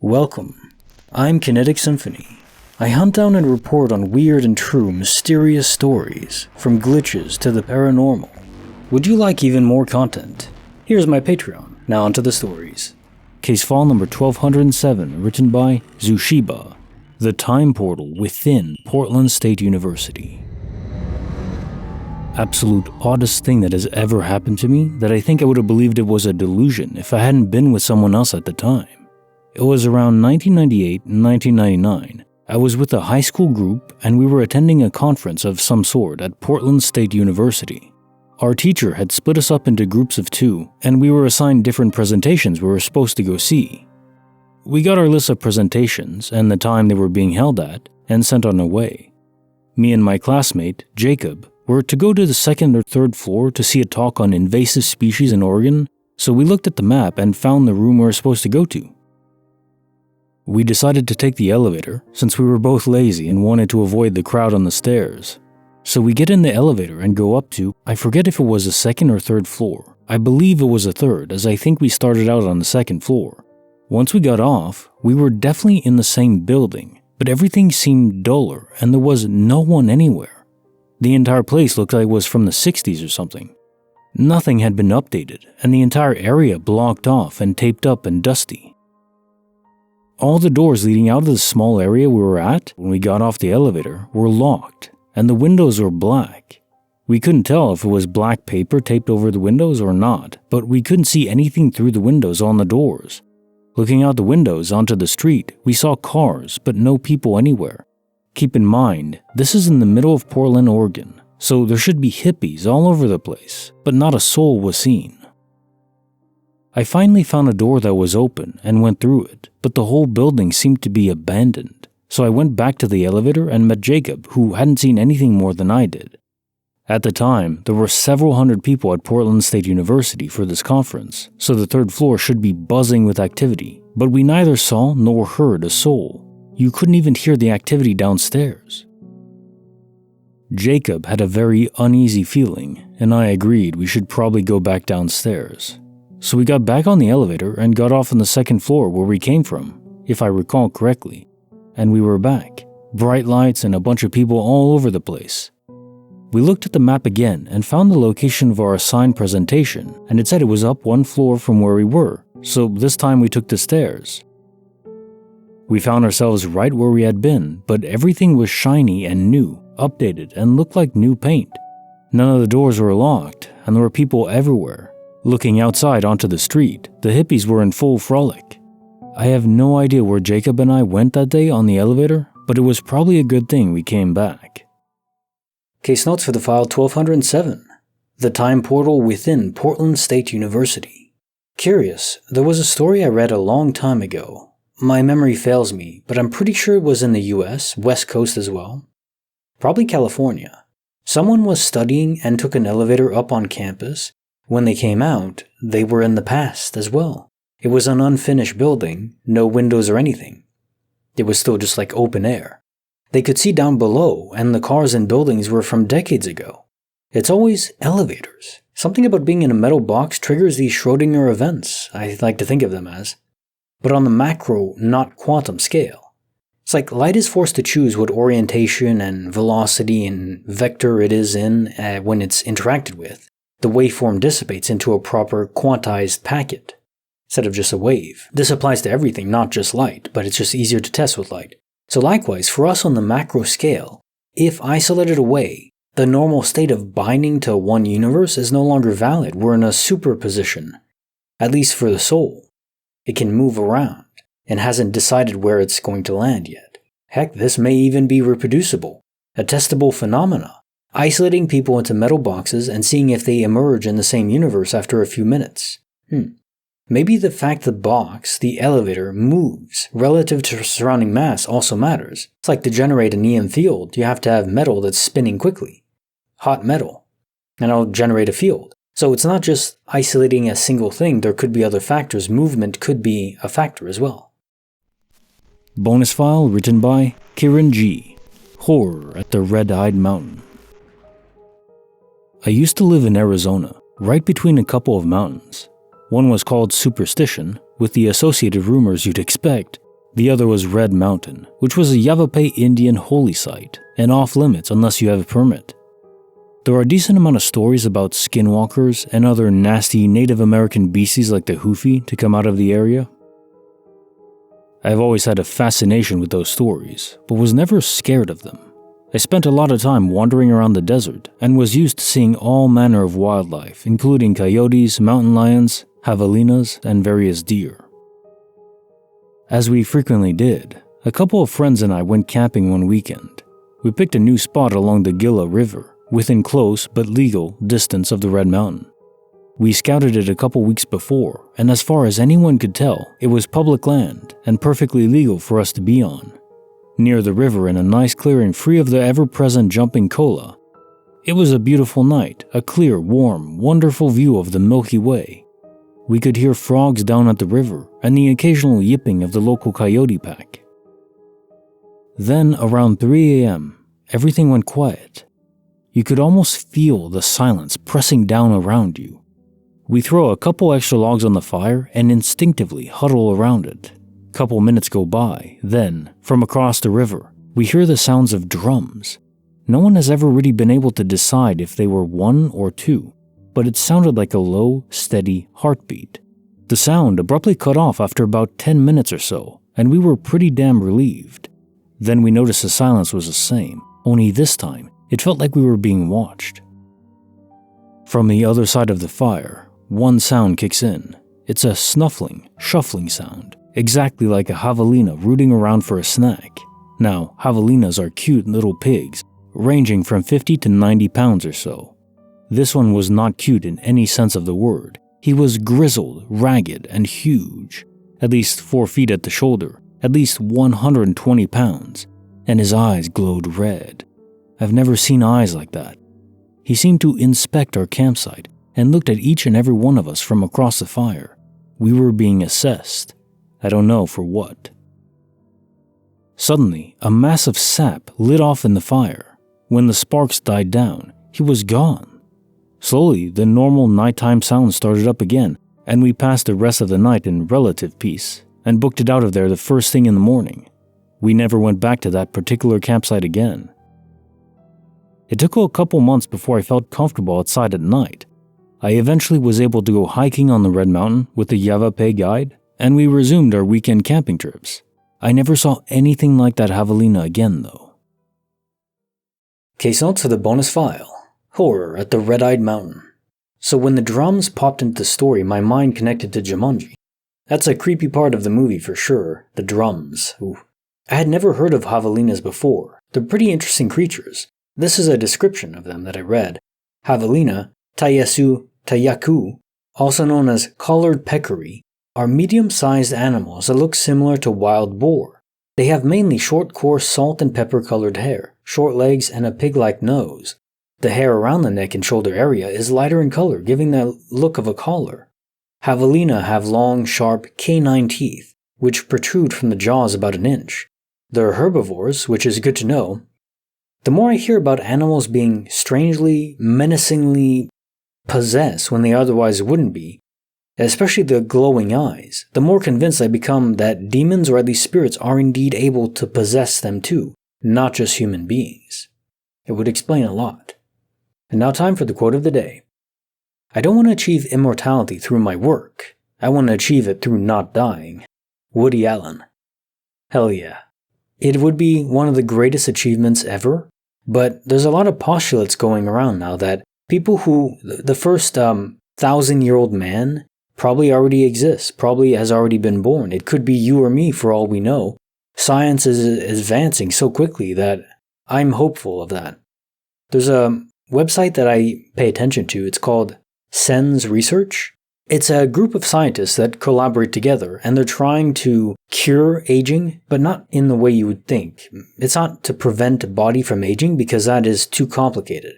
Welcome. I'm Kinetic Symphony. I hunt down and report on weird and true mysterious stories, from glitches to the paranormal. Would you like even more content? Here's my Patreon. Now onto the stories. Case file number 1207, written by Zushiba, The Time Portal Within Portland State University. Absolute oddest thing that has ever happened to me that I think I would have believed it was a delusion if I hadn't been with someone else at the time. It was around 1998 and 1999. I was with a high school group and we were attending a conference of some sort at Portland State University. Our teacher had split us up into groups of two and we were assigned different presentations we were supposed to go see. We got our list of presentations and the time they were being held at and sent on our way. Me and my classmate, Jacob, were to go to the second or third floor to see a talk on invasive species in Oregon, so we looked at the map and found the room we were supposed to go to. We decided to take the elevator since we were both lazy and wanted to avoid the crowd on the stairs. So we get in the elevator and go up to, I forget if it was the second or third floor. I believe it was a third, as I think we started out on the second floor. Once we got off, we were definitely in the same building, but everything seemed duller and there was no one anywhere. The entire place looked like it was from the 60s or something. Nothing had been updated and the entire area blocked off and taped up and dusty. All the doors leading out of the small area we were at when we got off the elevator were locked, and the windows were black. We couldn't tell if it was black paper taped over the windows or not, but we couldn't see anything through the windows on the doors. Looking out the windows onto the street, we saw cars, but no people anywhere. Keep in mind, this is in the middle of Portland, Oregon, so there should be hippies all over the place, but not a soul was seen. I finally found a door that was open and went through it, but the whole building seemed to be abandoned. So I went back to the elevator and met Jacob, who hadn't seen anything more than I did. At the time, there were several hundred people at Portland State University for this conference, so the third floor should be buzzing with activity, but we neither saw nor heard a soul. You couldn't even hear the activity downstairs. Jacob had a very uneasy feeling, and I agreed we should probably go back downstairs. So we got back on the elevator and got off on the second floor where we came from, if I recall correctly. And we were back. Bright lights and a bunch of people all over the place. We looked at the map again and found the location of our assigned presentation, and it said it was up one floor from where we were, so this time we took the stairs. We found ourselves right where we had been, but everything was shiny and new, updated, and looked like new paint. None of the doors were locked, and there were people everywhere. Looking outside onto the street, the hippies were in full frolic. I have no idea where Jacob and I went that day on the elevator, but it was probably a good thing we came back. Case notes for the file 1207. The Time Portal Within Portland State University. Curious, there was a story I read a long time ago. My memory fails me, but I'm pretty sure it was in the US, West Coast as well. Probably California. Someone was studying and took an elevator up on campus. When they came out, they were in the past as well. It was an unfinished building, no windows or anything. It was still just like open air. They could see down below, and the cars and buildings were from decades ago. It's always elevators. Something about being in a metal box triggers these Schrödinger events, I like to think of them as. But on the macro, not quantum scale. It's like light is forced to choose what orientation and velocity and vector it is in when it's interacted with. The waveform dissipates into a proper quantized packet, instead of just a wave. This applies to everything, not just light, but it's just easier to test with light. So likewise, for us on the macro scale, if isolated away, the normal state of binding to one universe is no longer valid. We're in a superposition, at least for the soul. It can move around, and hasn't decided where it's going to land yet. Heck, this may even be reproducible, a testable phenomena. Isolating people into metal boxes and seeing if they emerge in the same universe after a few minutes. Maybe the fact the box, the elevator, moves relative to surrounding mass also matters. It's like to generate an EM field, you have to have metal that's spinning quickly. Hot metal. And it'll generate a field. So it's not just isolating a single thing, there could be other factors. Movement could be a factor as well. Bonus file written by KirinG. Horror at the Red-Eyed Mountain. I used to live in Arizona, right between a couple of mountains. One was called Superstition, with the associated rumors you'd expect, The other was Red Mountain, which was a Yavapai Indian holy site and off limits unless you have a permit. There are a decent amount of stories about skinwalkers and other nasty Native American beasties like the Hoofy to come out of the area. I've always had a fascination with those stories, but was never scared of them. I spent a lot of time wandering around the desert and was used to seeing all manner of wildlife, including coyotes, mountain lions, javelinas, and various deer. As we frequently did, a couple of friends and I went camping one weekend. We picked a new spot along the Gila River, within close but legal distance of the Red Mountain. We scouted it a couple weeks before, and as far as anyone could tell, it was public land and perfectly legal for us to be on. Near the river in a nice clearing free of the ever-present jumping cola. It was a beautiful night, a clear, warm, wonderful view of the Milky Way. We could hear frogs down at the river and the occasional yipping of the local coyote pack. Then, around 3 a.m., everything went quiet. You could almost feel the silence pressing down around you. We throw a couple extra logs on the fire and instinctively huddle around it. Couple minutes go by, then, from across the river, we hear the sounds of drums. No one has ever really been able to decide if they were one or two, but it sounded like a low, steady heartbeat. The sound abruptly cut off after about 10 minutes or so, and we were pretty damn relieved. Then we noticed the silence was the same, only this time, it felt like we were being watched. From the other side of the fire, one sound kicks in. It's a snuffling, shuffling sound, exactly like a javelina rooting around for a snack. Now, javelinas are cute little pigs, ranging from 50 to 90 pounds or so. This one was not cute in any sense of the word. He was grizzled, ragged, and huge, at least 4 feet at the shoulder, at least 120 pounds, and his eyes glowed red. I've never seen eyes like that. He seemed to inspect our campsite and looked at each and every one of us from across the fire. We were being assessed. I don't know for what. Suddenly, a mass of sap lit off in the fire. When the sparks died down, he was gone. Slowly, the normal nighttime sounds started up again, and we passed the rest of the night in relative peace and booked it out of there the first thing in the morning. We never went back to that particular campsite again. It took a couple months before I felt comfortable outside at night. I eventually was able to go hiking on the Red Mountain with the Yavapai guide, and we resumed our weekend camping trips. I never saw anything like that javelina again, though. Case notes for the bonus file. Horror at the Red-Eyed Mountain. So when the drums popped into the story, my mind connected to Jumanji. That's a creepy part of the movie for sure, the drums. Ooh. I had never heard of javelinas before. They're pretty interesting creatures. This is a description of them that I read. Javelina, Tayasu, Tayaku, also known as collared peccary, are medium-sized animals that look similar to wild boar. They have mainly short, coarse, salt and pepper-colored hair, short legs, and a pig-like nose. The hair around the neck and shoulder area is lighter in color, giving the look of a collar. Javelina have long, sharp, canine teeth, which protrude from the jaws about an inch. They're herbivores, which is good to know. The more I hear about animals being strangely, menacingly possessed when they otherwise wouldn't be, especially the glowing eyes, the more convinced I become that demons or at least spirits are indeed able to possess them too, not just human beings. It would explain a lot. And now time for the quote of the day. I don't want to achieve immortality through my work. I want to achieve it through not dying. Woody Allen. Hell yeah. It would be one of the greatest achievements ever, but there's a lot of postulates going around now that people who, the first 1,000-year-old man probably already exists, probably has already been born. It could be you or me for all we know. Science is advancing so quickly that I'm hopeful of that. There's a website that I pay attention to. It's called Sen's Research. It's a group of scientists that collaborate together, and they're trying to cure aging, but not in the way you would think. It's not to prevent a body from aging, because that is too complicated.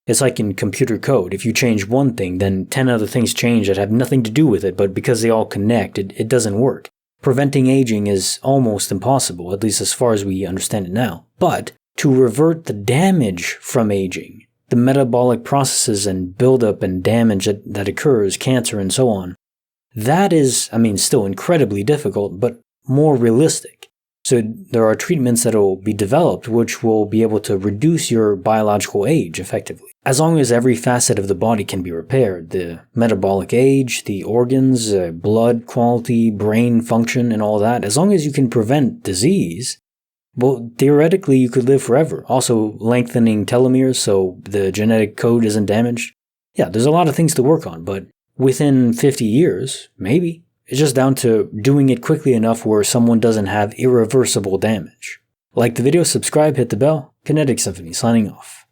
It's like in computer code. If you change one thing, then 10 other things change that have nothing to do with it, but because they all connect, it doesn't work. Preventing aging is almost impossible, at least as far as we understand it now. But to revert the damage from aging, the metabolic processes and buildup and damage that occurs, cancer and so on, that is, still incredibly difficult, but more realistic. So there are treatments that will be developed which will be able to reduce your biological age effectively. As long as every facet of the body can be repaired, the metabolic age, the organs, blood quality, brain function, and all that, as long as you can prevent disease, well, theoretically you could live forever. Also lengthening telomeres so the genetic code isn't damaged. Yeah, there's a lot of things to work on, but within 50 years, maybe. It's just down to doing it quickly enough where someone doesn't have irreversible damage. Like the video, subscribe, hit the bell. Kinetic Symphony signing off.